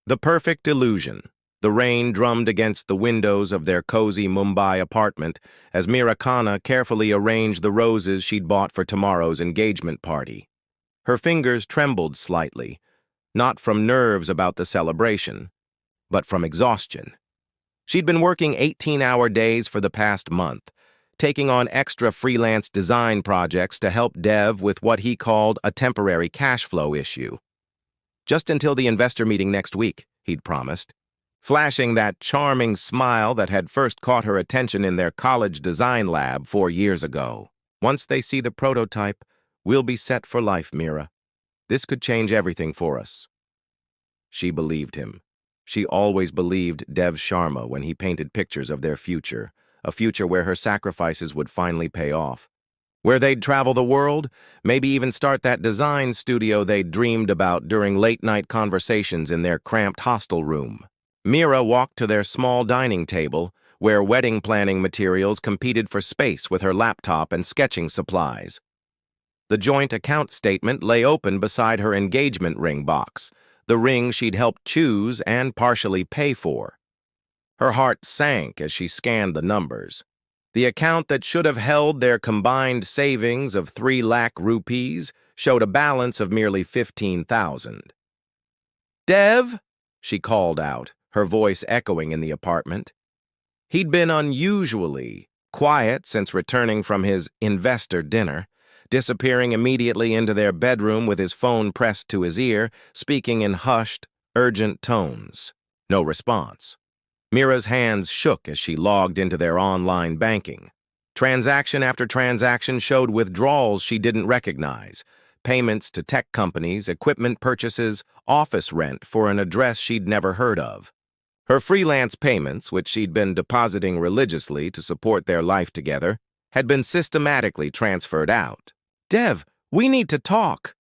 The perfect illusion. The rain drummed against the windows of their cozy Mumbai apartment as Mira Khanna carefully arranged the roses she'd bought for tomorrow's engagement party. Her fingers trembled slightly, not from nerves about the celebration, but from exhaustion. She'd been working 18-hour days for the past month, taking on extra freelance design projects to help Dev with what he called a temporary cash flow issue. Just until the investor meeting next week, he'd promised, flashing that charming smile that had first caught her attention in their college design lab 4 years ago. Once they see the prototype, we'll be set for life, Mira. This could change everything for us. She believed him. She always believed Dev Sharma when he painted pictures of their future, a future where her sacrifices would finally pay off. Where they'd travel the world, maybe even start that design studio they'd dreamed about during late-night conversations in their cramped hostel room. Mira walked to their small dining table, where wedding planning materials competed for space with her laptop and sketching supplies. The joint account statement lay open beside her engagement ring box, the ring she'd helped choose and partially pay for. Her heart sank as she scanned the numbers. The account that should have held their combined savings of 3 lakh rupees showed a balance of merely 15,000. "Dev?" she called out, her voice echoing in the apartment. He'd been unusually quiet since returning from his investor dinner, disappearing immediately into their bedroom with his phone pressed to his ear, speaking in hushed, urgent tones. No response. Mira's hands shook as she logged into their online banking. Transaction after transaction showed withdrawals she didn't recognize, payments to tech companies, equipment purchases, office rent for an address she'd never heard of. Her freelance payments, which she'd been depositing religiously to support their life together, had been systematically transferred out. "Dev, we need to talk."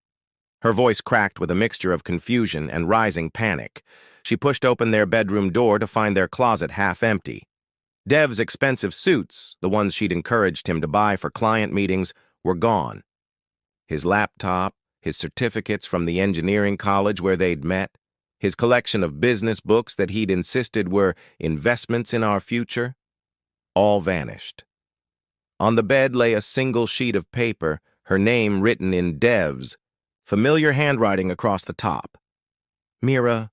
Her voice cracked with a mixture of confusion and rising panic. She pushed open their bedroom door to find their closet half empty. Dev's expensive suits, the ones she'd encouraged him to buy for client meetings, were gone. His laptop, his certificates from the engineering college where they'd met, his collection of business books that he'd insisted were investments in our future, all vanished. On the bed lay a single sheet of paper, her name written in Dev's, familiar handwriting across the top. "Mira,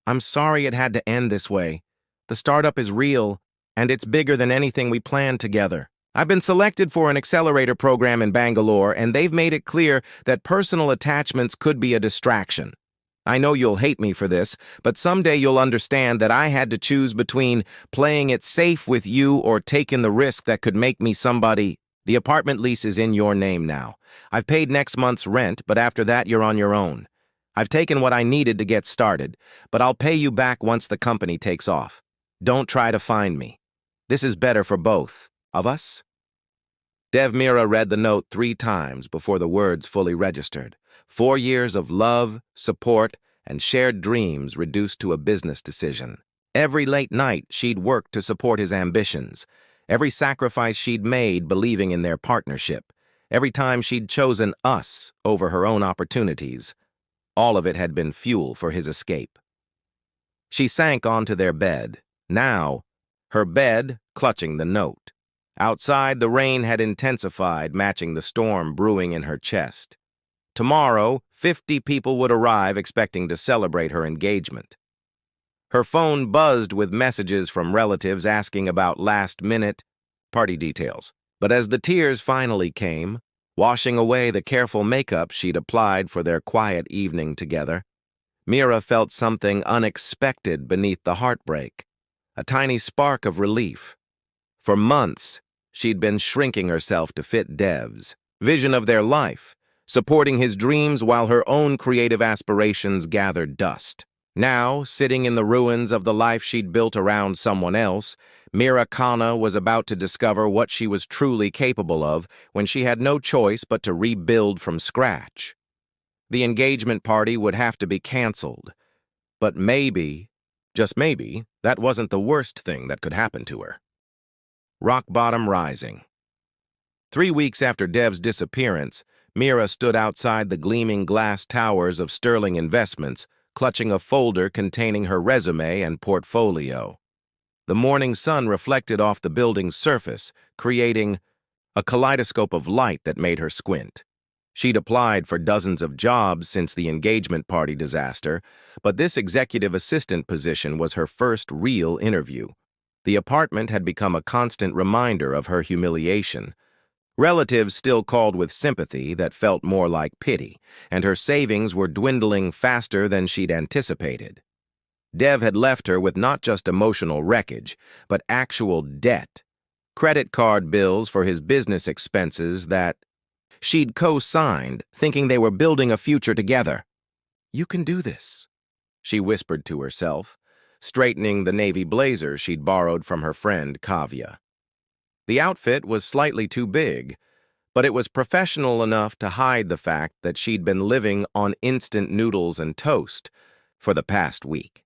I'm sorry it had to end this way. The startup is real, and it's bigger than anything we planned together. I've been selected for an accelerator program in Bangalore, and they've made it clear that personal attachments could be a distraction. I know you'll hate me for this, but someday you'll understand that I had to choose between playing it safe with you or taking the risk that could make me somebody. The apartment lease is in your name now. I've paid next month's rent, but after that you're on your own. I've taken what I needed to get started, but I'll pay you back once the company takes off. Don't try to find me. This is better for both of us." Dev Mira read the note 3 times before the words fully registered. 4 years of love, support, and shared dreams reduced to a business decision. Every late night she'd worked to support his ambitions. Every sacrifice she'd made believing in their partnership. Every time she'd chosen us over her own opportunities. All of it had been fuel for his escape. She sank onto their bed, now, her bed clutching the note. Outside, the rain had intensified, matching the storm brewing in her chest. Tomorrow, 50 people would arrive expecting to celebrate her engagement. Her phone buzzed with messages from relatives asking about last-minute party details. But as the tears finally came, washing away the careful makeup she'd applied for their quiet evening together, Mira felt something unexpected beneath the heartbreak, a tiny spark of relief. For months, she'd been shrinking herself to fit Dev's vision of their life, supporting his dreams while her own creative aspirations gathered dust. Now, sitting in the ruins of the life she'd built around someone else, Mira Khanna was about to discover what she was truly capable of when she had no choice but to rebuild from scratch. The engagement party would have to be canceled, but maybe, just maybe, that wasn't the worst thing that could happen to her. Rock bottom rising. 3 weeks after Dev's disappearance, Mira stood outside the gleaming glass towers of Sterling Investments, clutching a folder containing her resume and portfolio. The morning sun reflected off the building's surface, creating a kaleidoscope of light that made her squint. She'd applied for dozens of jobs since the engagement party disaster, but this executive assistant position was her first real interview. The apartment had become a constant reminder of her humiliation. Relatives still called with sympathy that felt more like pity, and her savings were dwindling faster than she'd anticipated. Dev had left her with not just emotional wreckage, but actual debt. Credit card bills for his business expenses that she'd co-signed, thinking they were building a future together. "You can do this," she whispered to herself, straightening the navy blazer she'd borrowed from her friend Kavya. The outfit was slightly too big, but it was professional enough to hide the fact that she'd been living on instant noodles and toast for the past week.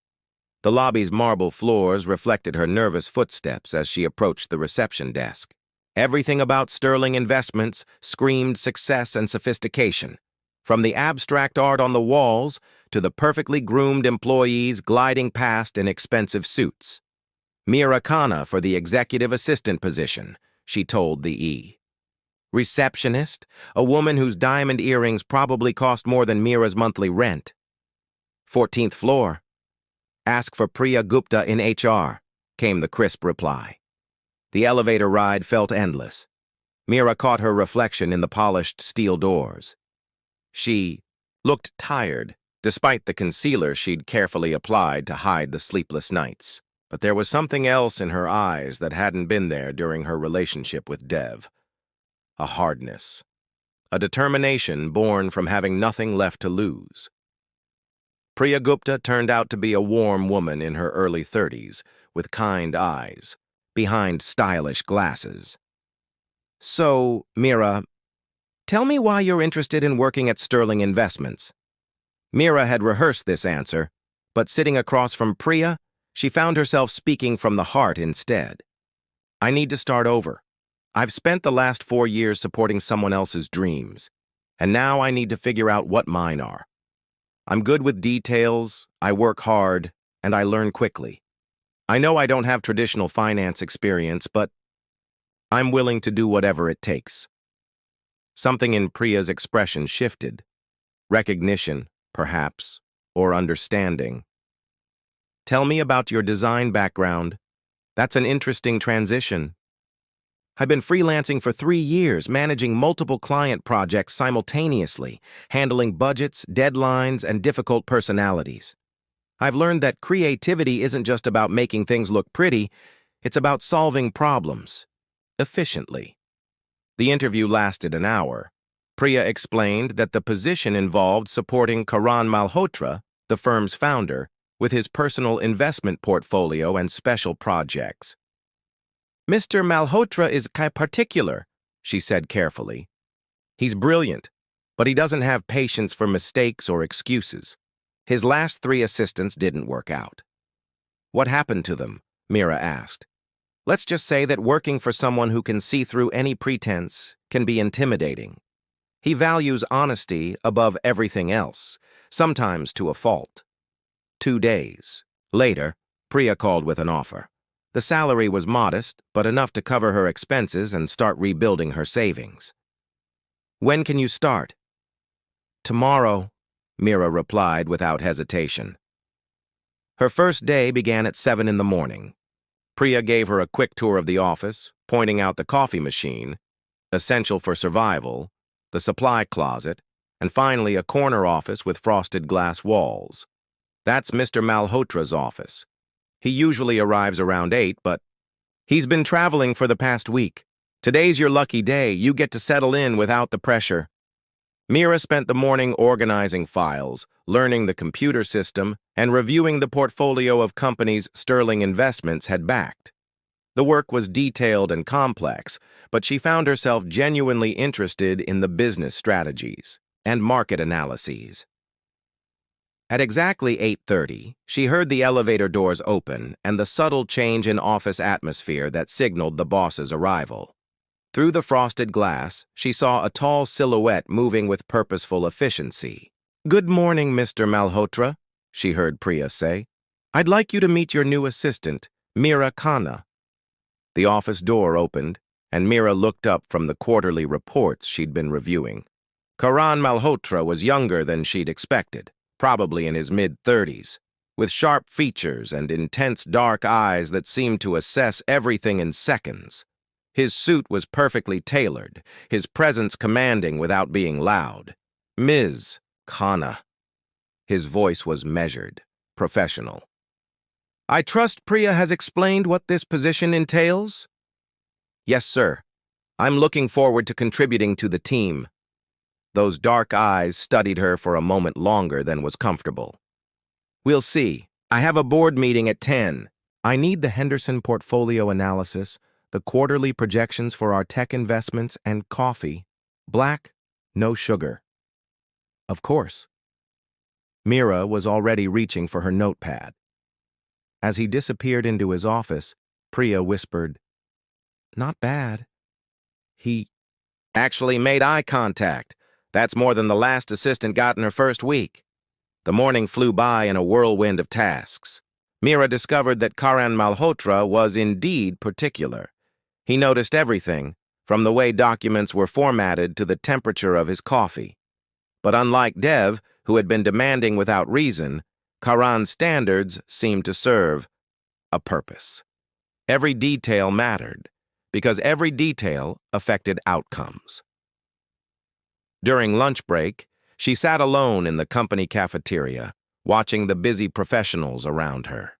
The lobby's marble floors reflected her nervous footsteps as she approached the reception desk. Everything about Sterling Investments screamed success and sophistication, from the abstract art on the walls to the perfectly groomed employees gliding past in expensive suits. "Mira Khanna for the executive assistant position," she told the E. "Receptionist, a woman whose diamond earrings probably cost more than Mira's monthly rent. 14th floor. Ask for Priya Gupta in HR," came the crisp reply. The elevator ride felt endless. Mira caught her reflection in the polished steel doors. She looked tired, despite the concealer she'd carefully applied to hide the sleepless nights. But there was something else in her eyes that hadn't been there during her relationship with Dev. A hardness. A determination born from having nothing left to lose. Priya Gupta turned out to be a warm woman in her early 30s, with kind eyes, behind stylish glasses. "So, Mira, tell me why you're interested in working at Sterling Investments." Mira had rehearsed this answer, but sitting across from Priya, she found herself speaking from the heart instead. "I need to start over. I've spent the last 4 years supporting someone else's dreams, and now I need to figure out what mine are. I'm good with details, I work hard, and I learn quickly. I know I don't have traditional finance experience, but I'm willing to do whatever it takes." Something in Priya's expression shifted. Recognition, perhaps, or understanding. "Tell me about your design background. That's an interesting transition." "I've been freelancing for 3 years, managing multiple client projects simultaneously, handling budgets, deadlines, and difficult personalities. I've learned that creativity isn't just about making things look pretty, it's about solving problems efficiently." The interview lasted an hour. Priya explained that the position involved supporting Karan Malhotra, the firm's founder, with his personal investment portfolio and special projects. "Mr. Malhotra is particular," she said carefully. "He's brilliant, but he doesn't have patience for mistakes or excuses. His last 3 assistants didn't work out." "What happened to them?" Mira asked. "Let's just say that working for someone who can see through any pretense can be intimidating. He values honesty above everything else, sometimes to a fault." 2 days later, Priya called with an offer. The salary was modest, but enough to cover her expenses and start rebuilding her savings. "When can you start?" "Tomorrow," Mira replied without hesitation. Her first day began at 7 in the morning. Priya gave her a quick tour of the office, pointing out the coffee machine, essential for survival, the supply closet, and finally a corner office with frosted glass walls. "That's Mr. Malhotra's office. He usually arrives around 8, but he's been traveling for the past week. Today's your lucky day. You get to settle in without the pressure." Mira spent the morning organizing files, learning the computer system, and reviewing the portfolio of companies Sterling Investments had backed. The work was detailed and complex, but she found herself genuinely interested in the business strategies and market analyses. At exactly 8:30, she heard the elevator doors open and the subtle change in office atmosphere that signaled the boss's arrival. Through the frosted glass, she saw a tall silhouette moving with purposeful efficiency. "Good morning, Mr. Malhotra," she heard Priya say. "I'd like you to meet your new assistant, Mira Khanna." The office door opened, and Mira looked up from the quarterly reports she'd been reviewing. Karan Malhotra was younger than she'd expected, probably in his mid-30s, with sharp features and intense dark eyes that seemed to assess everything in seconds. His suit was perfectly tailored, his presence commanding without being loud. "Ms. Khanna." His voice was measured, professional. "I trust Priya has explained what this position entails?" "Yes, sir. I'm looking forward to contributing to the team." Those dark eyes studied her for a moment longer than was comfortable. "We'll see. I have a board meeting at 10. I need the Henderson portfolio analysis, the quarterly projections for our tech investments, and coffee. Black, no sugar." "Of course." Mira was already reaching for her notepad. As he disappeared into his office, Priya whispered, "Not bad." He actually made eye contact. That's more than the last assistant got in her first week. The morning flew by in a whirlwind of tasks. Mira discovered that Karan Malhotra was indeed particular. He noticed everything, from the way documents were formatted to the temperature of his coffee. But unlike Dev, who had been demanding without reason, Karan's standards seemed to serve a purpose. Every detail mattered, because every detail affected outcomes. During lunch break, she sat alone in the company cafeteria, watching the busy professionals around her.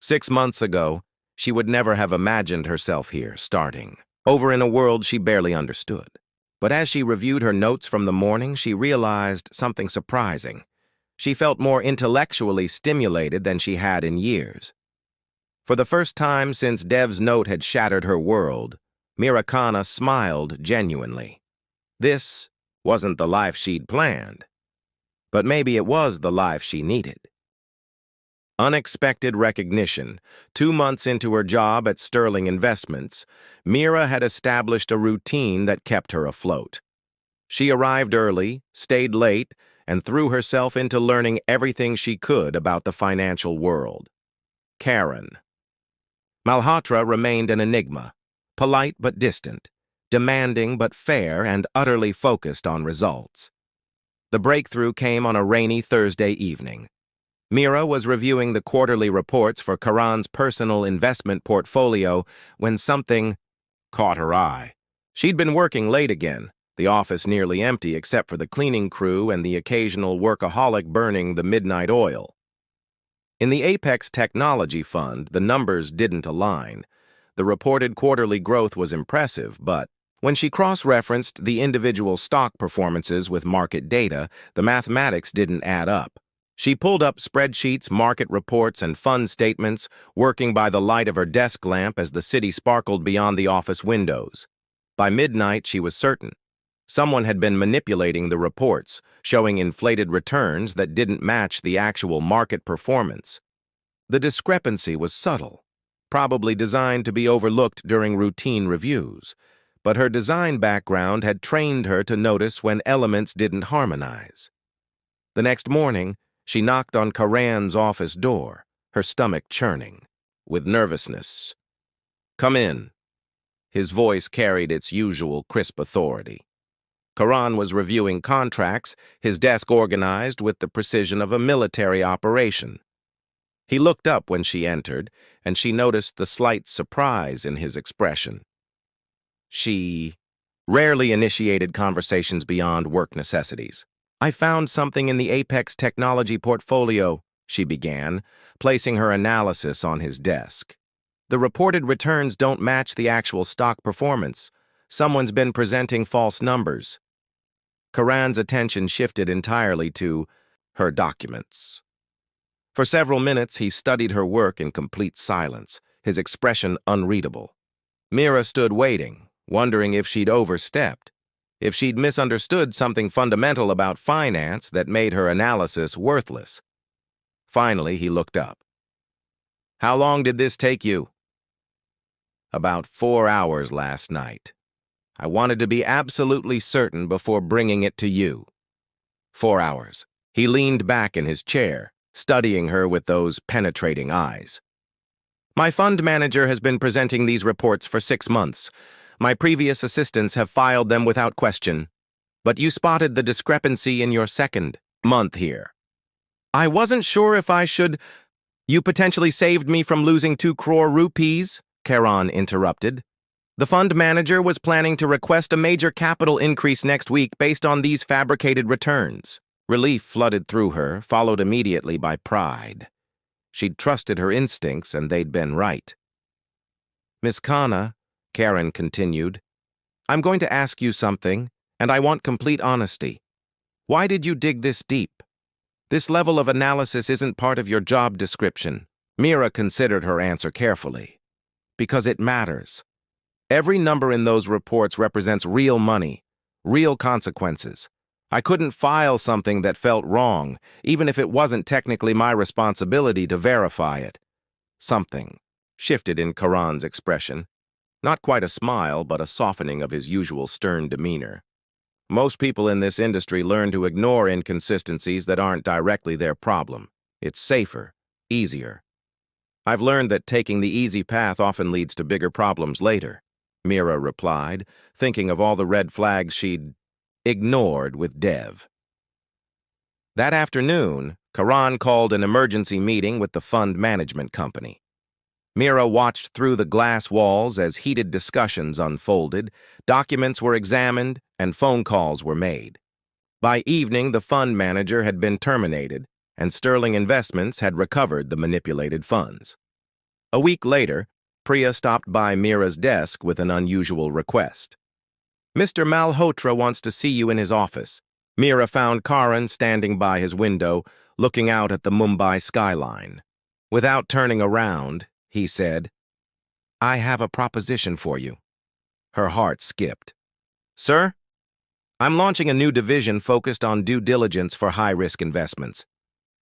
6 months ago, she would never have imagined herself here, starting over in a world she barely understood. But as she reviewed her notes from the morning, she realized something surprising. She felt more intellectually stimulated than she had in years. For the first time since Dev's note had shattered her world, Mira Khanna smiled genuinely. This wasn't the life she'd planned, but maybe it was the life she needed. Unexpected recognition. 2 months into her job at Sterling Investments, Mira had established a routine that kept her afloat. She arrived early, stayed late, and threw herself into learning everything she could about the financial world. Karen. Malhotra remained an enigma, polite but distant, demanding but fair, and utterly focused on results. The breakthrough came on a rainy Thursday evening. Mira was reviewing the quarterly reports for Karan's personal investment portfolio when something caught her eye. She'd been working late again, the office nearly empty except for the cleaning crew and the occasional workaholic burning the midnight oil. In the Apex Technology Fund, the numbers didn't align. The reported quarterly growth was impressive, but when she cross-referenced the individual stock performances with market data, the mathematics didn't add up. She pulled up spreadsheets, market reports, and fund statements, working by the light of her desk lamp as the city sparkled beyond the office windows. By midnight, she was certain. Someone had been manipulating the reports, showing inflated returns that didn't match the actual market performance. The discrepancy was subtle, probably designed to be overlooked during routine reviews, but her design background had trained her to notice when elements didn't harmonize. The next morning, she knocked on Karan's office door, her stomach churning with nervousness. "Come in." His voice carried its usual crisp authority. Karan was reviewing contracts, his desk organized with the precision of a military operation. He looked up when she entered, and she noticed the slight surprise in his expression. She rarely initiated conversations beyond work necessities. "I found something in the Apex Technology portfolio," she began, placing her analysis on his desk. "The reported returns don't match the actual stock performance. Someone's been presenting false numbers." Karan's attention shifted entirely to her documents. For several minutes, he studied her work in complete silence, his expression unreadable. Mira stood waiting, wondering if she'd overstepped, if she'd misunderstood something fundamental about finance that made her analysis worthless. Finally, he looked up. "How long did this take you?" "About 4 hours last night. I wanted to be absolutely certain before bringing it to you." 4 hours. He leaned back in his chair, studying her with those penetrating eyes. My fund manager has been presenting these reports for 6 months. My previous assistants have filed them without question. But you spotted the discrepancy in your second month here. I wasn't sure if I should... You potentially saved me from losing 2 crore rupees, Karan interrupted. The fund manager was planning to request a major capital increase next week based on these fabricated returns. Relief flooded through her, followed immediately by pride. She'd trusted her instincts, and they'd been right. Miss Khanna, Karen continued, I'm going to ask you something, and I want complete honesty. Why did you dig this deep? This level of analysis isn't part of your job description. Mira considered her answer carefully. Because it matters. Every number in those reports represents real money, real consequences. I couldn't file something that felt wrong, even if it wasn't technically my responsibility to verify it. Something shifted in Karan's expression. Not quite a smile, but a softening of his usual stern demeanor. Most people in this industry learn to ignore inconsistencies that aren't directly their problem. It's safer, easier. I've learned that taking the easy path often leads to bigger problems later, Mira replied, thinking of all the red flags she'd ignored with Dev. That afternoon, Karan called an emergency meeting with the fund management company. Mira watched through the glass walls as heated discussions unfolded, documents were examined, and phone calls were made. By evening, the fund manager had been terminated, and Sterling Investments had recovered the manipulated funds. A week later, Priya stopped by Mira's desk with an unusual request. Mr. Malhotra wants to see you in his office. Mira found Karan standing by his window, looking out at the Mumbai skyline. Without turning around, he said, I have a proposition for you. Her heart skipped. Sir? I'm launching a new division focused on due diligence for high-risk investments.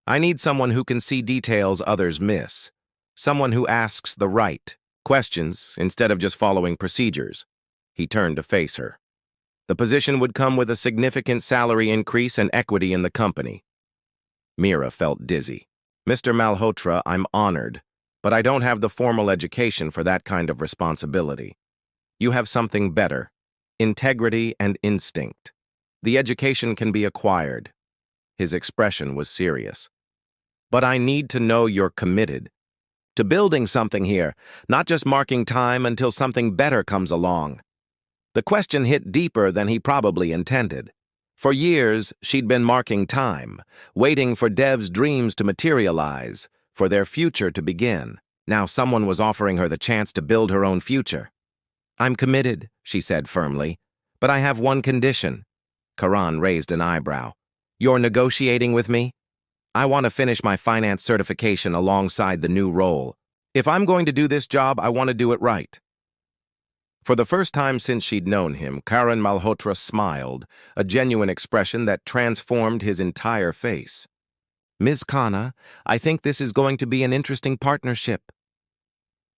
I need someone who can see details others miss. Someone who asks the right questions instead of just following procedures. He turned to face her. The position would come with a significant salary increase and equity in the company. Mira felt dizzy. Mr. Malhotra, I'm honored, but I don't have the formal education for that kind of responsibility. You have something better, integrity and instinct. The education can be acquired. His expression was serious. But I need to know you're committed to building something here, not just marking time until something better comes along. The question hit deeper than he probably intended. For years, she'd been marking time, waiting for Dev's dreams to materialize, for their future to begin. Now someone was offering her the chance to build her own future. I'm committed, she said firmly, but I have one condition. Karan raised an eyebrow. You're negotiating with me? I want to finish my finance certification alongside the new role. If I'm going to do this job, I want to do it right. For the first time since she'd known him, Karan Malhotra smiled, a genuine expression that transformed his entire face. Ms. Khanna, I think this is going to be an interesting partnership.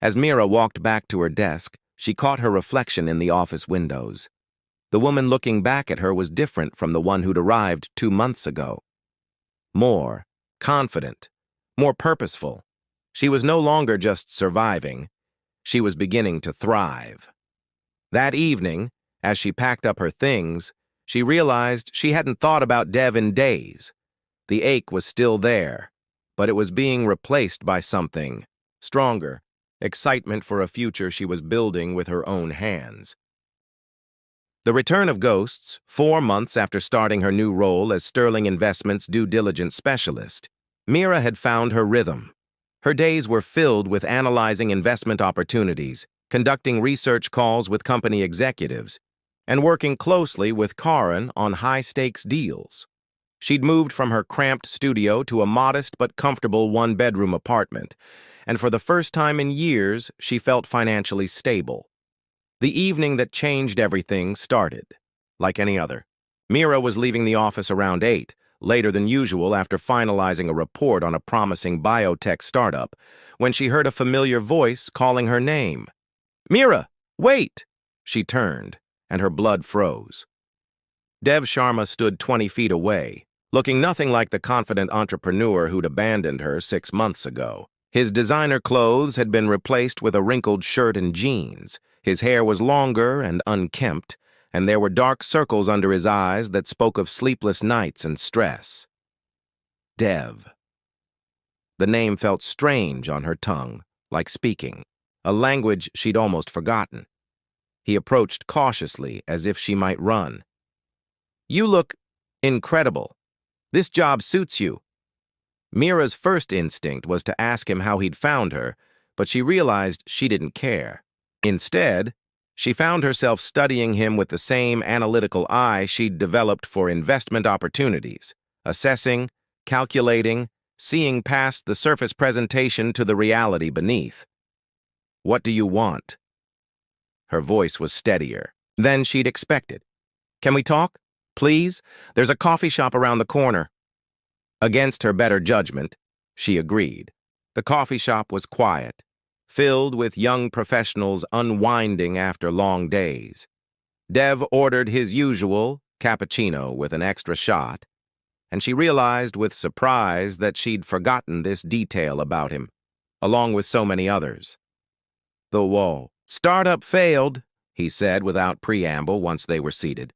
As Mira walked back to her desk, she caught her reflection in the office windows. The woman looking back at her was different from the one who'd arrived 2 months ago. More confident, more purposeful. She was no longer just surviving. She was beginning to thrive. That evening, as she packed up her things, she realized she hadn't thought about Dev in days. The ache was still there, but it was being replaced by something stronger, excitement for a future she was building with her own hands. The return of ghosts, 4 months after starting her new role as Sterling Investments' due diligence specialist, Mira had found her rhythm. Her days were filled with analyzing investment opportunities, conducting research calls with company executives, and working closely with Karan on high-stakes deals. She'd moved from her cramped studio to a modest but comfortable one-bedroom apartment, and for the first time in years, she felt financially stable. The evening that changed everything started, like any other. Mira was leaving the office around 8, later than usual after finalizing a report on a promising biotech startup, when she heard a familiar voice calling her name. Mira, wait! She turned, and her blood froze. Dev Sharma stood 20 feet away, looking nothing like the confident entrepreneur who'd abandoned her 6 months ago. His designer clothes had been replaced with a wrinkled shirt and jeans. His hair was longer and unkempt, and there were dark circles under his eyes that spoke of sleepless nights and stress. Dev. The name felt strange on her tongue, like speaking, a language she'd almost forgotten. He approached cautiously, as if she might run. "You look incredible. This job suits you." Mira's first instinct was to ask him how he'd found her, but she realized she didn't care. Instead, she found herself studying him with the same analytical eye she'd developed for investment opportunities, assessing, calculating, seeing past the surface presentation to the reality beneath. "What do you want?" Her voice was steadier than she'd expected. "Can we talk? Please? There's a coffee shop around the corner." Against her better judgment, she agreed. The coffee shop was quiet, filled with young professionals unwinding after long days. Dev ordered his usual cappuccino with an extra shot, and she realized with surprise that she'd forgotten this detail about him, along with so many others. The wall. "Startup failed," he said without preamble once they were seated.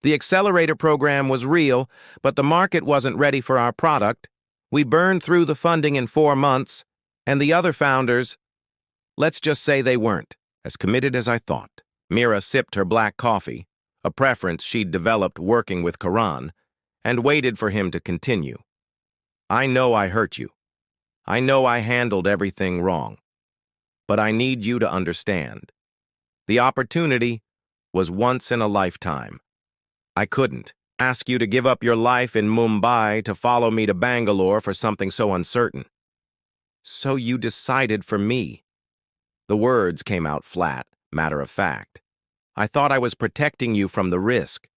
"The accelerator program was real, but the market wasn't ready for our product. We burned through the funding in 4 months, and the other founders, let's just say they weren't as committed as I thought." Mira sipped her black coffee, a preference she'd developed working with Karan, and waited for him to continue. "I know I hurt you. I know I handled everything wrong. But I need you to understand. The opportunity was once in a lifetime. I couldn't ask you to give up your life in Mumbai to follow me to Bangalore for something so uncertain. So you decided for me." The words came out flat, matter of fact. "I thought I was protecting you from the risk.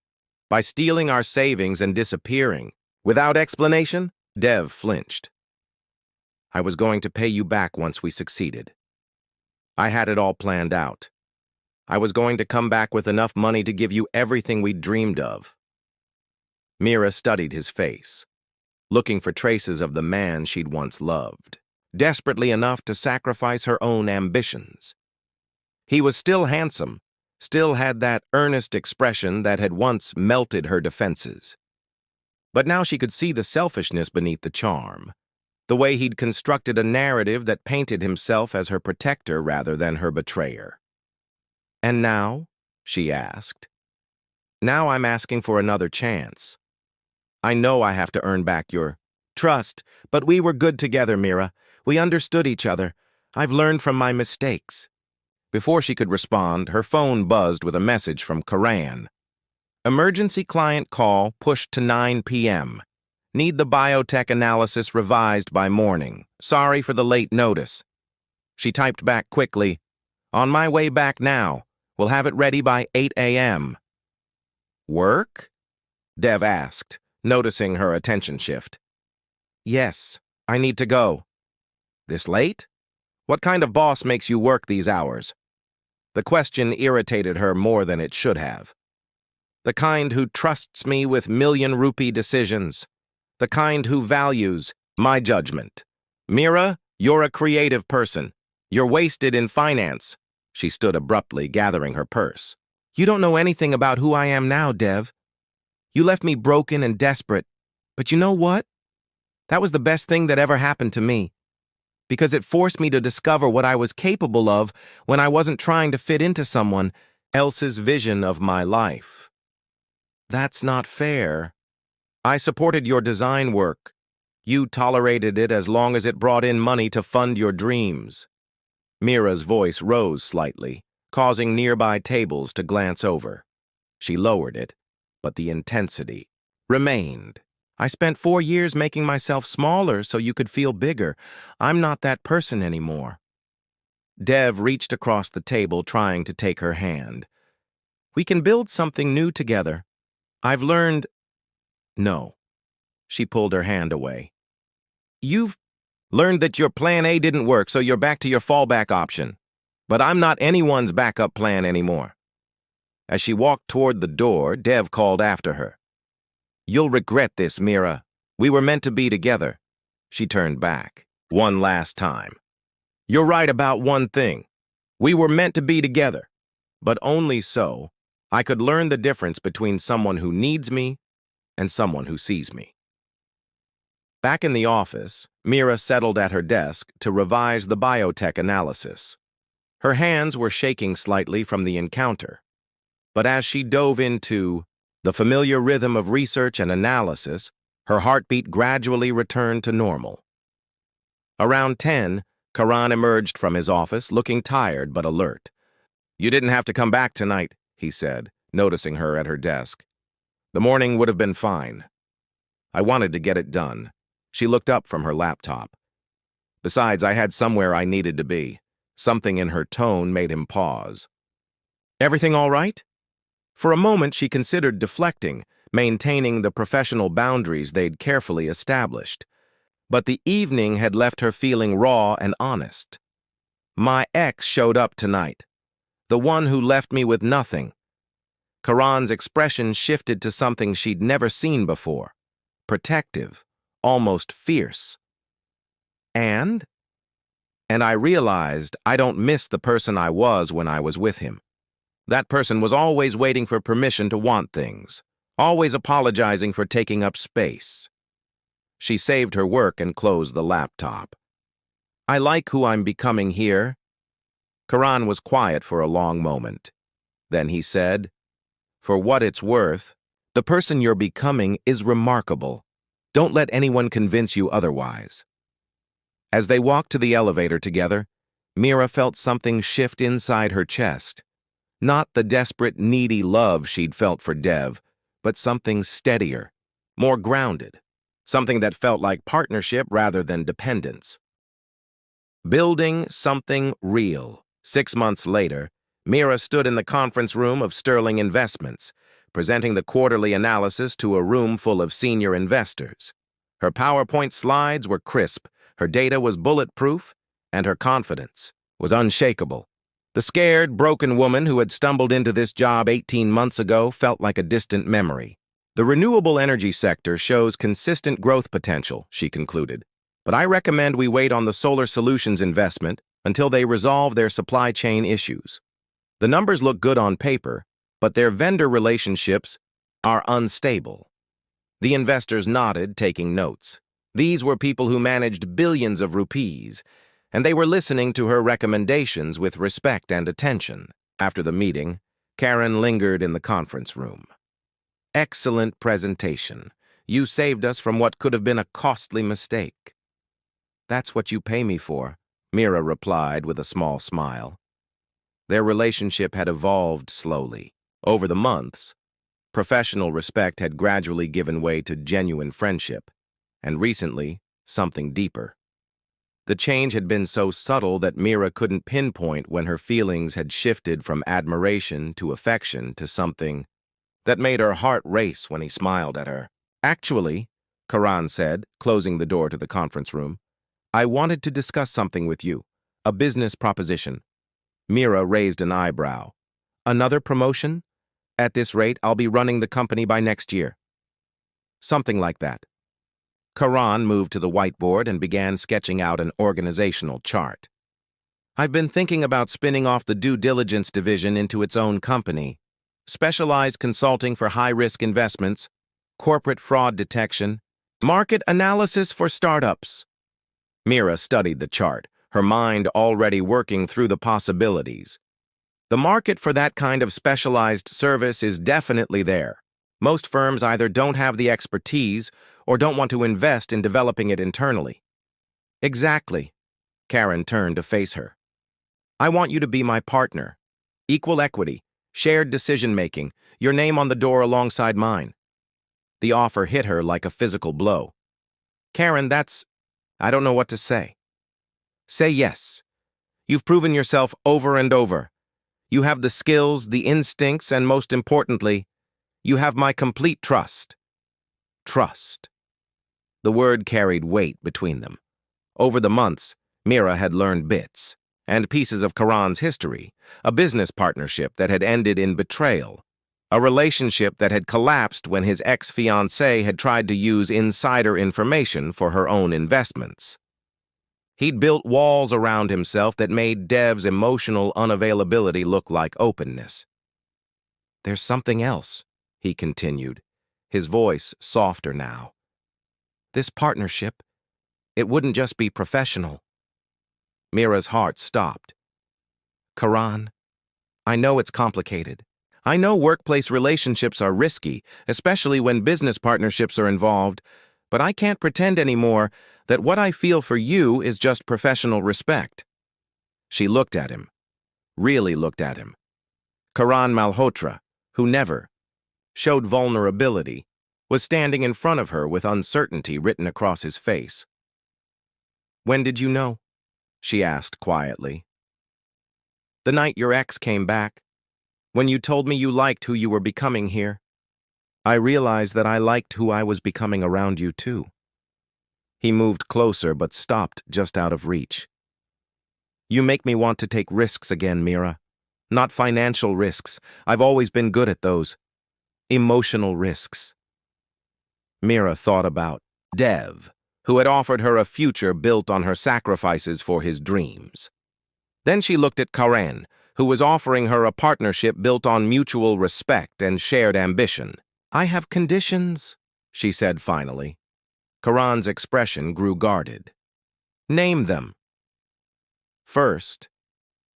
By stealing our savings and disappearing. Without explanation?" Dev flinched. "I was going to pay you back once we succeeded. I had it all planned out. I was going to come back with enough money to give you everything we'd dreamed of." Mira studied his face, looking for traces of the man she'd once loved, desperately enough to sacrifice her own ambitions. He was still handsome, still had that earnest expression that had once melted her defenses. But now she could see the selfishness beneath the charm, the way he'd constructed a narrative that painted himself as her protector rather than her betrayer. "And now?" she asked. "Now I'm asking for another chance. I know I have to earn back your trust, but we were good together, Mira. We understood each other. I've learned from my mistakes." Before she could respond, her phone buzzed with a message from Karan. "Emergency client call pushed to 9 p.m. Need the biotech analysis revised by morning. Sorry for the late notice." She typed back quickly, "On my way back now. We'll have it ready by 8 a.m. "Work?" Dev asked, noticing her attention shift. "Yes, I need to go." "This late? What kind of boss makes you work these hours?" The question irritated her more than it should have. "The kind who trusts me with million-rupee decisions. The kind who values my judgment. Mira, you're a creative person. You're wasted in finance." She stood abruptly, gathering her purse. "You don't know anything about who I am now, Dev. You left me broken and desperate. But you know what? That was the best thing that ever happened to me. Because it forced me to discover what I was capable of when I wasn't trying to fit into someone else's vision of my life." "That's not fair. I supported your design work. You tolerated it as long as it brought in money to fund your dreams." Mira's voice rose slightly, causing nearby tables to glance over. She lowered it, but the intensity remained. "I spent 4 years making myself smaller so you could feel bigger. I'm not that person anymore." Dev reached across the table, trying to take her hand. "We can build something new together. I've learned—" "No." She pulled her hand away. "You've learned that your plan A didn't work, so you're back to your fallback option. But I'm not anyone's backup plan anymore." As she walked toward the door, Dev called after her. You'll regret this, Mira. We were meant to be together. She turned back. One last time. You're right about one thing. We were meant to be together. But only so I could learn the difference between someone who needs me and someone who sees me. Back in the office, Mira settled at her desk to revise the biotech analysis. Her hands were shaking slightly from the encounter, but as she dove into the familiar rhythm of research and analysis, her heartbeat gradually returned to normal. Around 10, Karan emerged from his office, looking tired but alert. "You didn't have to come back tonight," he said, noticing her at her desk. "The morning would have been fine. I wanted to get it done." She looked up from her laptop. "Besides, I had somewhere I needed to be." Something in her tone made him pause. "Everything all right?" For a moment, she considered deflecting, maintaining the professional boundaries they'd carefully established. But the evening had left her feeling raw and honest. "My ex showed up tonight. The one who left me with nothing." Karan's expression shifted to something she'd never seen before. Protective, almost fierce. And I realized I don't miss the person I was when I was with him. That person was always waiting for permission to want things, always apologizing for taking up space. She saved her work and closed the laptop. "I like who I'm becoming here." Karan was quiet for a long moment. Then he said, "For what it's worth, the person you're becoming is remarkable. Don't let anyone convince you otherwise." As they walked to the elevator together, Mira felt something shift inside her chest. Not the desperate, needy love she'd felt for Dev, but something steadier, more grounded, something that felt like partnership rather than dependence. Building something real. 6 months later, Mira stood in the conference room of Sterling Investments, presenting the quarterly analysis to a room full of senior investors. Her PowerPoint slides were crisp, her data was bulletproof, and her confidence was unshakable. The scared, broken woman who had stumbled into this job 18 months ago felt like a distant memory. "The renewable energy sector shows consistent growth potential," she concluded, "but I recommend we wait on the solar solutions investment until they resolve their supply chain issues. The numbers look good on paper, but their vendor relationships are unstable." The investors nodded, taking notes. These were people who managed billions of rupees, and they were listening to her recommendations with respect and attention. After the meeting, Karen lingered in the conference room. "Excellent presentation. You saved us from what could have been a costly mistake." "That's what you pay me for," Mira replied with a small smile. Their relationship had evolved slowly. Over the months, professional respect had gradually given way to genuine friendship, and recently, something deeper. The change had been so subtle that Mira couldn't pinpoint when her feelings had shifted from admiration to affection to something that made her heart race when he smiled at her. "Actually," Karan said, closing the door to the conference room, "I wanted to discuss something with you, a business proposition." Mira raised an eyebrow. "Another promotion? At this rate, I'll be running the company by next year." "Something like that." Karan moved to the whiteboard and began sketching out an organizational chart. "I've been thinking about spinning off the due diligence division into its own company. Specialized consulting for high-risk investments, corporate fraud detection, market analysis for startups." Mira studied the chart, her mind already working through the possibilities. The market for that kind of specialized service is definitely there. Most firms either don't have the expertise or don't want to invest in developing it internally. "Exactly." Karen turned to face her. "I want you to be my partner. Equal equity, shared decision-making, your name on the door alongside mine." The offer hit her like a physical blow. "Karen, I don't know what to say." "Say yes. You've proven yourself over and over. You have the skills, the instincts, and most importantly, you have my complete trust." Trust. The word carried weight between them. Over the months, Mira had learned bits and pieces of Karan's history, a business partnership that had ended in betrayal, A relationship that had collapsed when his ex-fiancée had tried to use insider information for her own investments. He'd built walls around himself that made Dev's emotional unavailability look like openness. "There's something else," he continued, his voice softer now. "This partnership, it wouldn't just be professional." Mira's heart stopped. "Karan, I know it's complicated. I know workplace relationships are risky, especially when business partnerships are involved, but I can't pretend anymore that what I feel for you is just professional respect." She looked at him, really looked at him. Karan Malhotra, who never showed vulnerability, was standing in front of her with uncertainty written across his face. "When did you know?" she asked quietly. "The night your ex came back. When you told me you liked who you were becoming here. I realized that I liked who I was becoming around you too." He moved closer but stopped just out of reach. "You make me want to take risks again, Mira. Not financial risks. I've always been good at those. Emotional risks." Mira thought about Dev, who had offered her a future built on her sacrifices for his dreams. Then she looked at Karan, who was offering her a partnership built on mutual respect and shared ambition. "I have conditions," she said finally. Karan's expression grew guarded. "Name them." "First,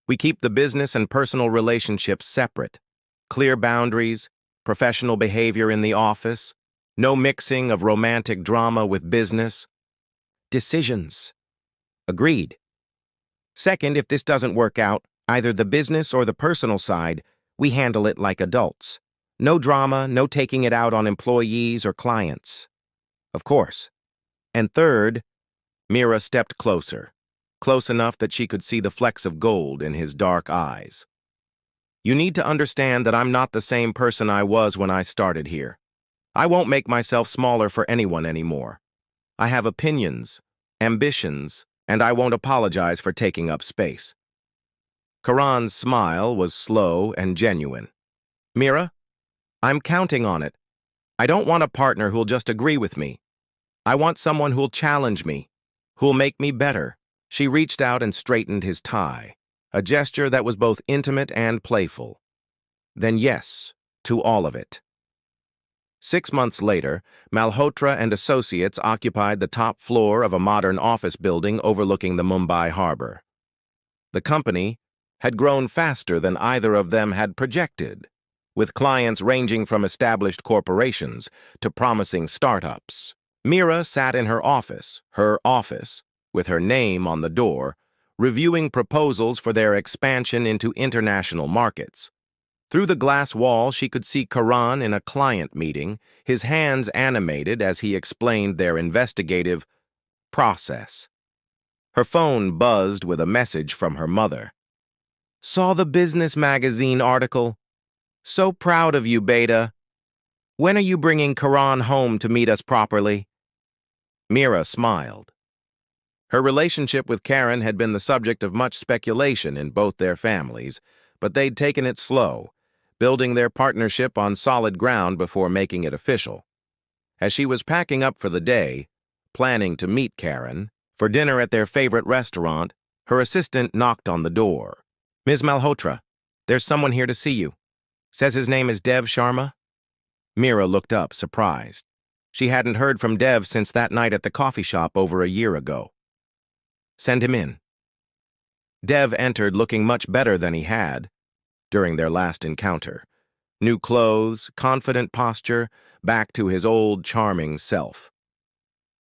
we keep the business and personal relationships separate. Clear boundaries, professional behavior in the office, no mixing of romantic drama with business. Decisions." "Agreed." "Second, if this doesn't work out, either the business or the personal side, we handle it like adults. No drama, no taking it out on employees or clients." "Of course." "And third," Mira stepped closer, close enough that she could see the flecks of gold in his dark eyes. "You need to understand that I'm not the same person I was when I started here. I won't make myself smaller for anyone anymore. I have opinions, ambitions, and I won't apologize for taking up space." Karan's smile was slow and genuine. "Mira, I'm counting on it. I don't want a partner who'll just agree with me. I want someone who'll challenge me, who'll make me better." She reached out and straightened his tie, a gesture that was both intimate and playful. "Then yes, to all of it." 6 months later, Malhotra and Associates occupied the top floor of a modern office building overlooking the Mumbai harbor. The company had grown faster than either of them had projected, with clients ranging from established corporations to promising startups. Mira sat in her office, with her name on the door, reviewing proposals for their expansion into international markets. Through the glass wall, she could see Karan in a client meeting, his hands animated as he explained their investigative process. Her phone buzzed with a message from her mother. "Saw the business magazine article. So proud of you, Beta. When are you bringing Karan home to meet us properly?" Mira smiled. Her relationship with Karen had been the subject of much speculation in both their families, but they'd taken it slow, building their partnership on solid ground before making it official. As she was packing up for the day, planning to meet Karen for dinner at their favorite restaurant, her assistant knocked on the door. "Ms. Malhotra, there's someone here to see you. Says his name is Dev Sharma." Mira looked up, surprised. She hadn't heard from Dev since that night at the coffee shop over a year ago. "Send him in." Dev entered looking much better than he had during their last encounter. New clothes, confident posture, back to his old charming self.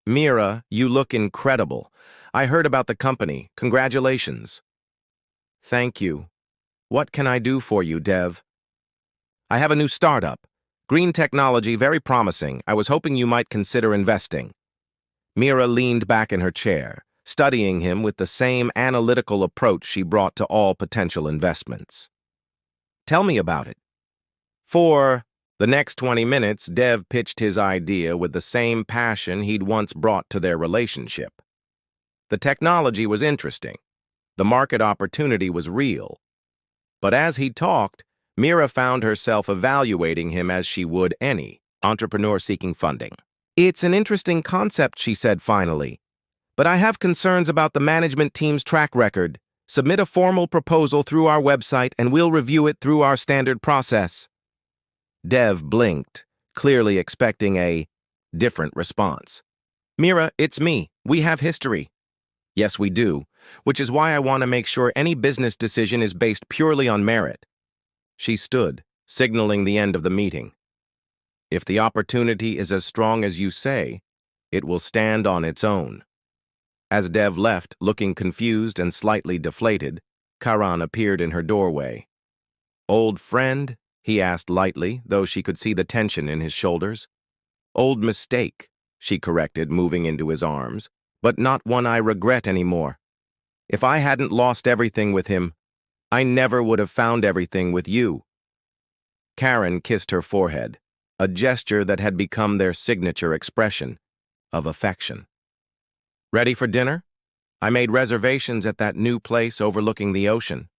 "Mira, you look incredible. I heard about the company. Congratulations." "Thank you. What can I do for you, Dev?" "I have a new startup. Green technology, very promising. I was hoping you might consider investing." Mira leaned back in her chair, studying him with the same analytical approach she brought to all potential investments. "Tell me about it." For the next 20 minutes, Dev pitched his idea with the same passion he'd once brought to their relationship. The technology was interesting. The market opportunity was real. But as he talked, Mira found herself evaluating him as she would any entrepreneur seeking funding. "It's an interesting concept," she said finally, "but I have concerns about the management team's track record. Submit a formal proposal through our website and we'll review it through our standard process." Dev blinked, clearly expecting a different response. "Mira, it's me. We have history." "Yes, we do, which is why I want to make sure any business decision is based purely on merit." She stood, signaling the end of the meeting. "If the opportunity is as strong as you say, it will stand on its own." As Dev left, looking confused and slightly deflated, Karan appeared in her doorway. "Old friend?" he asked lightly, though she could see the tension in his shoulders. "Old mistake," she corrected, moving into his arms, "but not one I regret anymore. If I hadn't lost everything with him, I never would have found everything with you." Karen kissed her forehead, a gesture that had become their signature expression of affection. "Ready for dinner? I made reservations at that new place overlooking the ocean."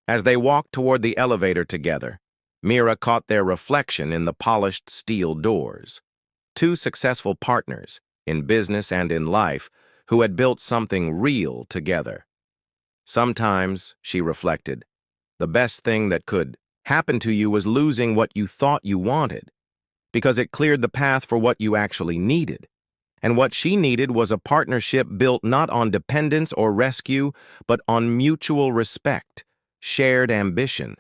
As they walked toward the elevator together, Mira caught their reflection in the polished steel doors. Two successful partners, in business and in life, who had built something real together. Sometimes, she reflected, the best thing that could happen to you was losing what you thought you wanted, because it cleared the path for what you actually needed. And what she needed was a partnership built not on dependence or rescue, but on mutual respect, shared ambition,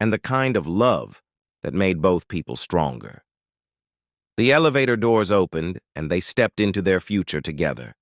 and the kind of love that made both people stronger. The elevator doors opened, and they stepped into their future together.